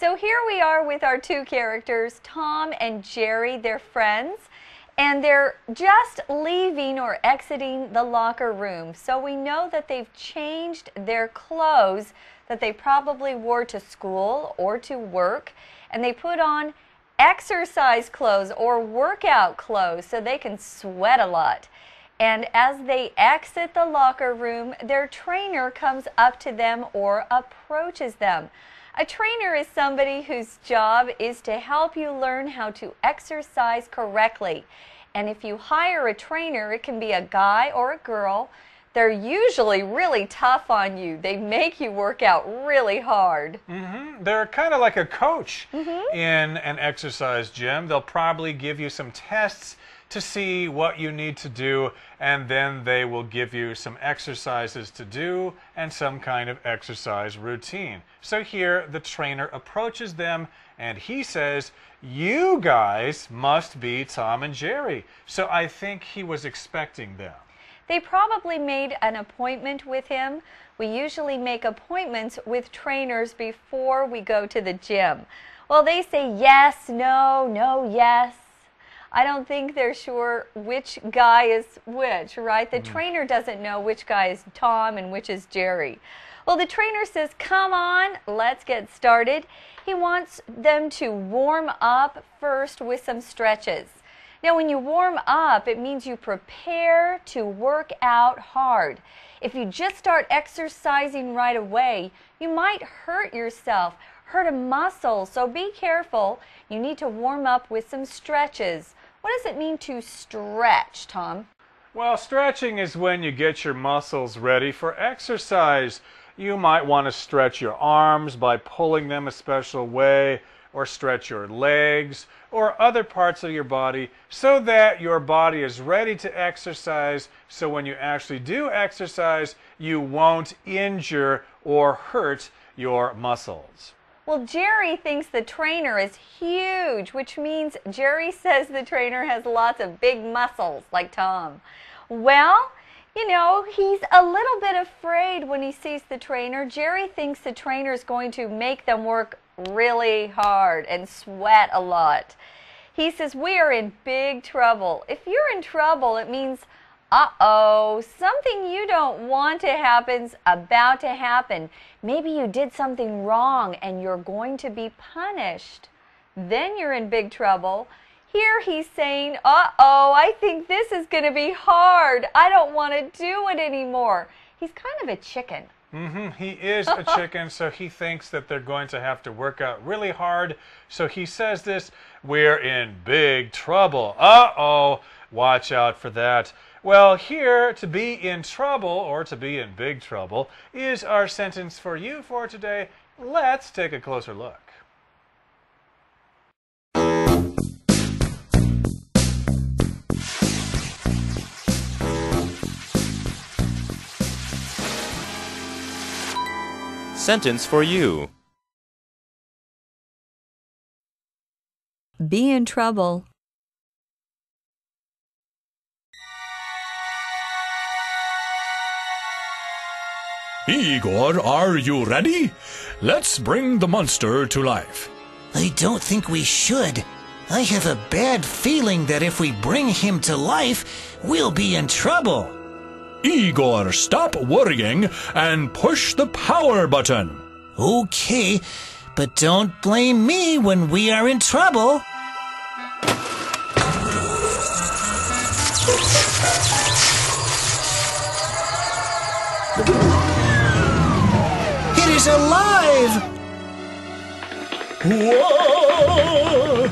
So here we are with our two characters, Tom and Jerry. They're friends, and they're just leaving or exiting the locker room. So we know that they've changed their clothes that they probably wore to school or to work, and they put on exercise clothes or workout clothes so they can sweat a lot. And as they exit the locker room, their trainer comes up to them or approaches them. A trainer is somebody whose job is to help you learn how to exercise correctly. And if you hire a trainer, it can be a guy or a girl. They're usually really tough on you. They make you work out really hard. They're kind of like a coach in an exercise gym. They'll probably give you some tests to see what you need to do, and then they will give you some exercises to do and some kind of exercise routine. So here the trainer approaches them and he says, "You guys must be Tom and Jerry." So I think he was expecting them. They probably made an appointment with him. We usually make appointments with trainers before we go to the gym. Well, they say yes, no, no, yes. I don't think they're sure which guy is which, right? The trainer doesn't know which guy is Tom and which is Jerry. Well, the trainer says, "Come on, let's get started." He wants them to warm up first with some stretches. Now, when you warm up, it means you prepare to work out hard. If you just start exercising right away, you might hurt yourself, hurt a muscle, so be careful. You need to warm up with some stretches. What does it mean to stretch, Tom? Well, stretching is when you get your muscles ready for exercise. You might want to stretch your arms by pulling them a special way, or stretch your legs or other parts of your body so that your body is ready to exercise, so when you actually do exercise, you won't injure or hurt your muscles. Well, Jerry thinks the trainer is huge, which means Jerry says the trainer has lots of big muscles, like Tom. Well, you know, he's a little bit afraid when he sees the trainer. Jerry thinks the trainer is going to make them work really hard and sweat a lot. He says, "We are in big trouble." If you're in trouble, it means, uh-oh, something you don't want to happen's about to happen. Maybe you did something wrong and you're going to be punished. Then you're in big trouble. Here he's saying, uh-oh, I think this is going to be hard. I don't want to do it anymore. He's kind of a chicken. He is a chicken, so he thinks that they're going to have to work out really hard. So he says this, "We're in big trouble. Uh-oh, watch out for that." Well, here, to be in trouble, or to be in big trouble, is our sentence for you for today. Let's take a closer look. Sentence for you. Be in trouble. Igor, are you ready? Let's bring the monster to life. I don't think we should. I have a bad feeling that if we bring him to life, we'll be in trouble. Igor, stop worrying and push the power button. Okay, but don't blame me when we are in trouble. It is alive! Whoa!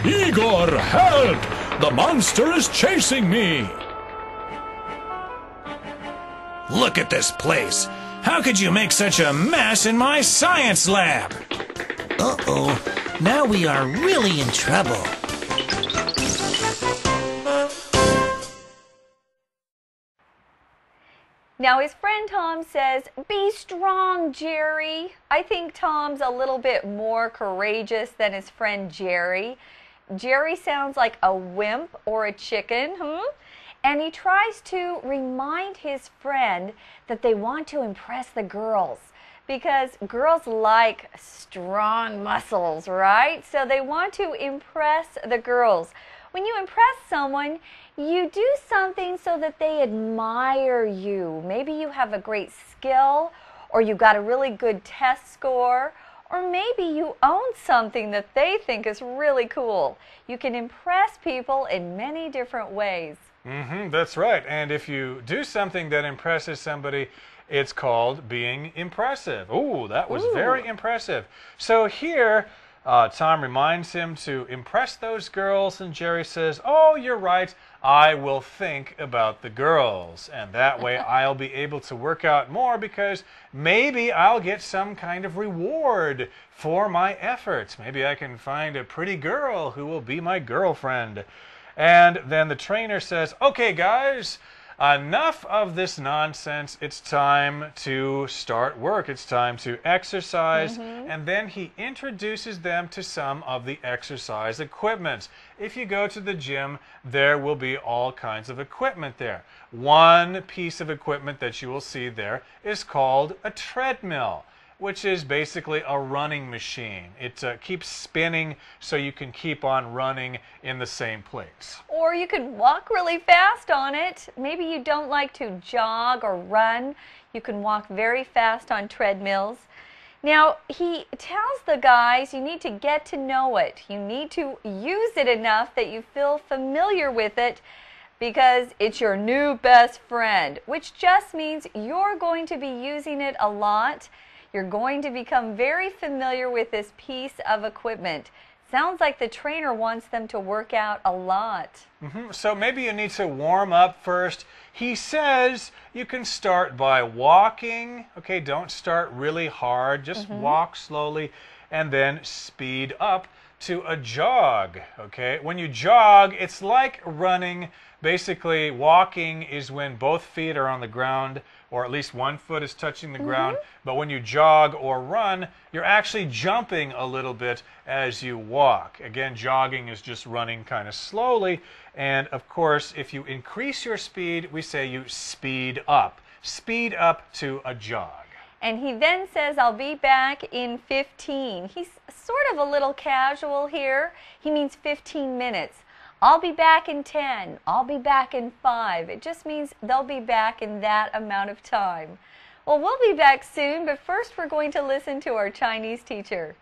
Igor, help! The monster is chasing me! Look at this place. How could you make such a mess in my science lab? Uh-oh, now we are really in trouble. Now his friend Tom says, "Be strong, Jerry." I think Tom's a little bit more courageous than his friend Jerry. Jerry sounds like a wimp or a chicken, And he tries to remind his friend that they want to impress the girls. because girls like strong muscles, right? So they want to impress the girls. When you impress someone, you do something so that they admire you. Maybe you have a great skill, or you got a really good test score, or maybe you own something that they think is really cool. You can impress people in many different ways. That's right. And if you do something that impresses somebody, it's called being impressive. Ooh, that was very impressive. So here, Tom reminds him to impress those girls, and Jerry says, "Oh, you're right. I will think about the girls. And that way I'll be able to work out more because maybe I'll get some kind of reward for my efforts. Maybe I can find a pretty girl who will be my girlfriend." And then the trainer says, "Okay, guys, enough of this nonsense. It's time to start work. It's time to exercise." And then he introduces them to some of the exercise equipment. If you go to the gym, there will be all kinds of equipment there. One piece of equipment that you will see there is called a treadmill, which is basically a running machine. It keeps spinning so you can keep on running in the same place. Or you could walk really fast on it. Maybe you don't like to jog or run. You can walk very fast on treadmills. Now, he tells the guys you need to get to know it. You need to use it enough that you feel familiar with it because it's your new best friend, which just means you're going to be using it a lot. You're going to become very familiar with this piece of equipment. Sounds like the trainer wants them to work out a lot. So maybe you need to warm up first. He says you can start by walking. Okay, don't start really hard. Just walk slowly and then speed up to a jog. Okay, when you jog, it's like running. Basically, walking is when both feet are on the ground, or at least one foot is touching the ground. But when you jog or run, you're actually jumping a little bit as you walk. Again, jogging is just running kind of slowly. And of course, if you increase your speed, we say you speed up. Speed up to a jog. And he then says, "I'll be back in 15. He's sort of a little casual here. He means 15 minutes. I'll be back in 10. I'll be back in 5. It just means they'll be back in that amount of time. Well, we'll be back soon, but first we're going to listen to our Chinese teacher.